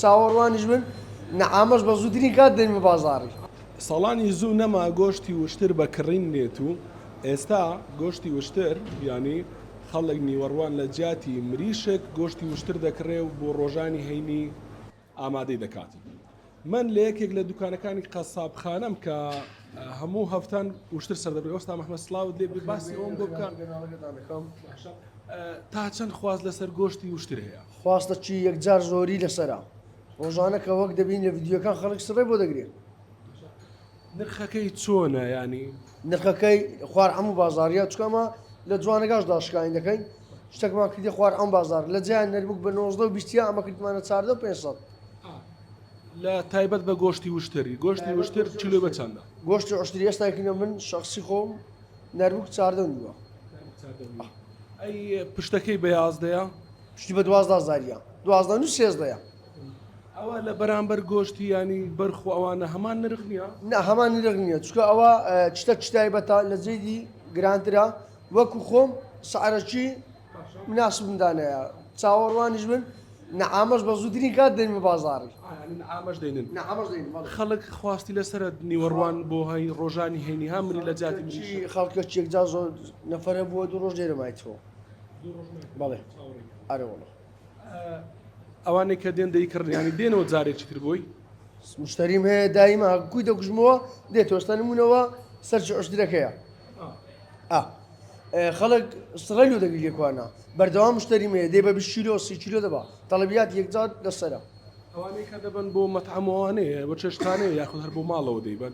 چاوەڕوانیش بن نەعامەش بە زووترین کات دێنمە بازاڕی. ساڵانی زوو نەما گۆشتی وشتر بە کڕین نێت و ئێستا گۆشتی وشتر ینی خەڵک نیوەڕوان لە جیاتی مریشک گۆشتی وشتر دەکڕێ و بۆ ڕۆژانی هەینی ئامادەی دەکاتی. من لە یەکێک لە دوکانەکانی قەسابخانەم کە هەموو هەفتان وشتر سەردەبێت ئەوستا مەحمەد سڵاوت لێ باسی ئەوم بۆ بکەم تا چەند خواست لەسەر گۆشتی وشتر هەیە. خواستە چی یەکجار زۆری لەسەرا ڕۆژانە کە وەک دەبین لە ڤیددیوەکان خەڵک سڕێ بۆ دەگرێت. نرخەکەی چۆنە ینی نرخەکەی خوار هەموو بازاریە چکەمە لە جوانەکەشدا شکاین دەکەین شتێکمان کردی خوار ئەم بازار لە جیان نەربووک بە 1920 ئەمە کردمانە 500 لە تایبەت بە گۆشتی وشتری گۆشتی وشتر چلو بە چەندە گۆشتی عشتری ئێستاکردە من شخصی خۆم نەربووک 14 دووە ئەی پشتەکەی بەیازدەیە پشتی بە 12 زاریە 12 13 ئەوە لە بەرامبەر گۆشتی ینی بەرخ و ئەوانە هەمان نرخ نییە نه هەمان نرخ نییە چکە ئەوە چتە تایبەتە لە جێدی گرانترا وەکو خۆم سعرەکی مناسبمدانەیە چاوەڕوانیش بن نەعامەش بە زووترین کات دێنمە بازاڕی ئامەش دێنن نەعامەش دێن خەڵک خواستی لەسرە نیوەڕوان بۆ هەی ڕۆژانی هێنی هەمری لە جاتی چی خەڵکە چێکجا زۆر نەفرە بووە دوو ڕۆژ دێرەمایتەوە بەڵێ ئارەوەڵە ئەوانەی کە دێن دەیکردیانی دێنەوە جارێکی تر بووی مشتریم هەیە دایما کوی دەکوژمەوە دێتۆستا نمونەوە سەرچ عشترەکەیە خەڵک سڕەلو دەگری لێکوانە بەردەوام مشتریم هەیە دێ بە 20 کیلۆ 30 کیلۆ دەبا تەڵەبیات یەکجار لەسەرە ئەوانەی کە دەبن بۆ مەتعەمەوانەیە بۆ چێشتخانەیە یاخود هەر بۆ ماڵەوە دەیبن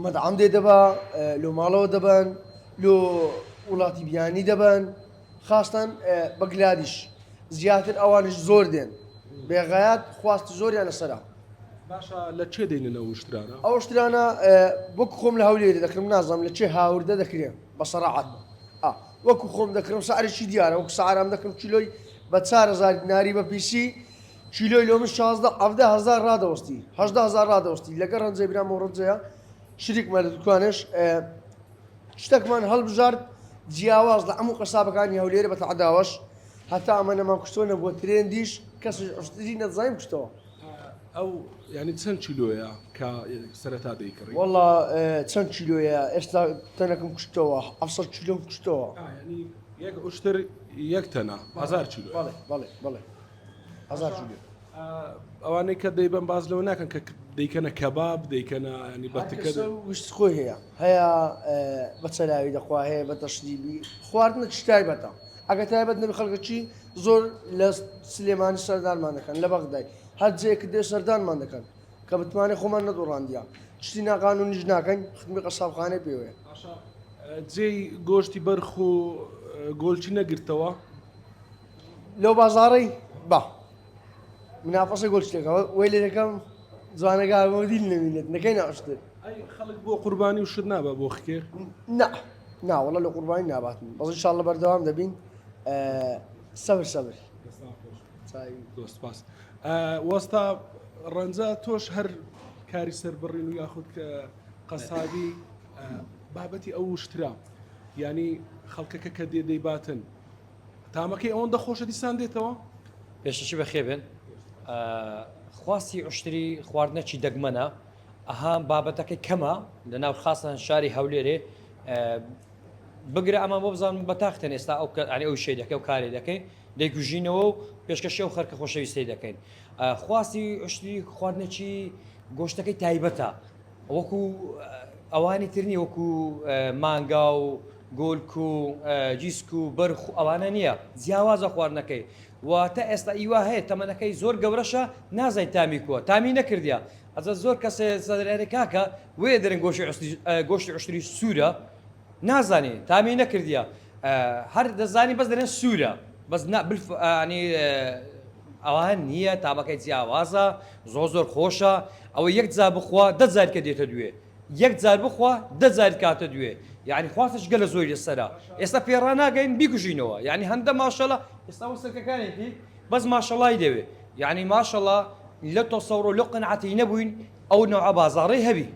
مەدعەم دێ دەبا لۆ ماڵەوە دەبن لۆ وڵاتی بیانی دەبن خاستان بەگلادیش زیاتر ئەوانش زۆر دێن بێغایات خواست زۆریان لەسەرە باشە لە چێ دێنن ئەو شترانە ئەو شترانە وەکو خۆم لە هەولێری دەکرم نازانم لە چێ هاوردە دەکرێن بە سەراعەت وەکو خۆم دەکرم سعرێکی دیارە وەکو سعرام دەکرم کیلۆی بە 4,000 دیناری بە پیسی کیلۆی لۆ من 16,000 ڕادەوەستی 18,000 ڕادەوەستی لەگە ڕەنجەی برام و ڕەنجەیە شریکمە لە دوکانش شتێکمان هەڵبژارد جیاواز لە هەموو قەسابەکانی هەولێرە بە تەعداوەش هەتا ئەمە نەمان کوشتۆنە بۆ ترێندیش کەس عشتری نەزانیم کوشتەوە ئەو ینی چەند کیلۆیە کە سەرەتا دەیکڕی وەڵا چەند کیلۆیە ئێستا تەنەکەم کوشتەوە 700 کیلۆم کوشتەوە یەک عشتر یەک تەنە 1000 کیلۆ بەڵێ 1000 کیلۆ ئەوانەی کە دەیبن باز لەوە ناکەن کە دەیکەنە کەباب دەیکەنە ینی بەتەکە وشت خۆی هەیە بە چەلاوی دەخوا هەیە بە تەشریبی خواردنە چ تایبەتە ئەگە تایبەت نەبی خەڵکەچی زۆر لە سلێمانی سەردانمان دەکەن لە بەغدای هەر جەیەکە دێ سەردانمان دەکەن کە بتوانێت خۆمان نەدۆڕاندیە شتی ناقان و نیژ ناکەین خدمی قەسابخانەی پێوەیە جێی گۆشتی بەرخ و گۆلچی نەگرتەوە لەو بازاڕی با منافەسە گۆلچێکەوە وی لێرەکەم جوانەکەمەدی نەبینێت نەکەی ناشتر خەڵک بۆ قوربانی و شت نابە بۆ خکێر ناوەڵە لە قوربانی ناباتن بەڵ ئینشاڵڵە بەردەوام دەبین سەبر دۆست پاس وەستا ڕەنجە تۆش هەر کاری سەر بڕین و یاخود کە قەسابی بابەتی ئەو شترا ینی خەڵکەکە کە دێ دەیباتن تامەکەی ئەوەن دەخۆشە دیسان دێتەوە پێشەشی بەخێبن خواستی عشتری خواردنەکی دەگمەنە ئەها بابەتەکەی کەمە لە ناو خاستان شاری هەولێرێ بگرە ئەمە بۆ بزانم بەتاختێن ئێستا ئەو شەی دەکەی و کارێ دەکەین دەیگوژینەوە و پێشکەشی و خەرکە خۆشەویستی دەکەین خواستی عشتری خواردنێکی گۆشتەکەی تایبەتە وەکو ئەوانی ترنی وەکو مانگا و گۆلک و جیسک و بەرخ ئەوانە نییە جیاوازە خواردنەکەی واتە ئێستا ئیوا هەیە تەمەنەکەی زۆر گەورەشە نازای تامی کووە تامی نەکردیا ئەجە زۆر کەسێ سەدرێنێ کاکە وێ دەرن گۆشتی عشتری سوورە نازانێ تامی نەکردیا هەر دەزانی بەس دەرێن سوورە بەس ینی ئەوان نییە تامەکەی جیاوازە زۆر خۆشە ئەوە یەک جار بخوا 10 جار کە دێتە دوێ یەک جار بخوا 10 جار کاتە دوێ یعنی خواستش گەلە زۆری لەسەرا ئێستا پێڕا ناگەین بیکوژینەوە یعنی هەندە ماشەڵە ئێستا وەسەکەکانێکی بەس ماشەڵای دەوێ یعنی ماشەڵە لە تۆسەوڕ و لە قەنعەتی نەبووین ئەو نەوع بازاڕی هەبی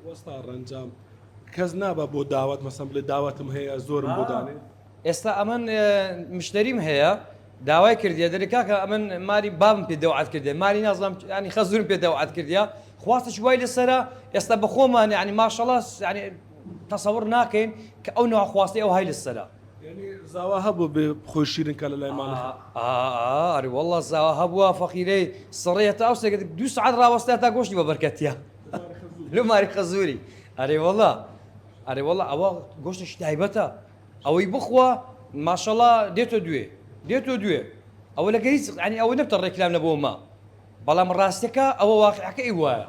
وەستا ڕەنجام کەس نابە بۆ داوات مەسەم بڵێ داواتم هەیە زۆرم بۆ دانێ ئێستا ئەمن مشتریم هەیە داوای کردیە دەرێکاکە من ماری بابم پێ دەوعات کردێ ماری نازانم ینی خەزورم پێ دەوعات کردیا خواستش وای لەسەرە ئێستا بە خۆمان ینی ماشەڵاس ینی تەسەور ناکەین کە ئەو نوع خواستی ئەو های لەسەرە زاوا هەبوو بێ خۆی شیرنکە لە لای ماڵ ئەری وەڵڵا زاوا هەبووە فەقیرەی سڕێتە ئەو سێگە 2 ساعت ڕاوەستا تا گۆشتی بە بەرکەتیە لە ماری خەزووری ئەرێ وەڵڵا ئەوە گۆشتش تایبەتە ئەوەی بخوا ماشەڵا دێتۆ دوێ ئەوە لەگە هیچ ینی ئەوە نەبتە ڕێکلام نەبووە ما بەڵام ڕاستەکە ئەوە واقعەکە ئی وایە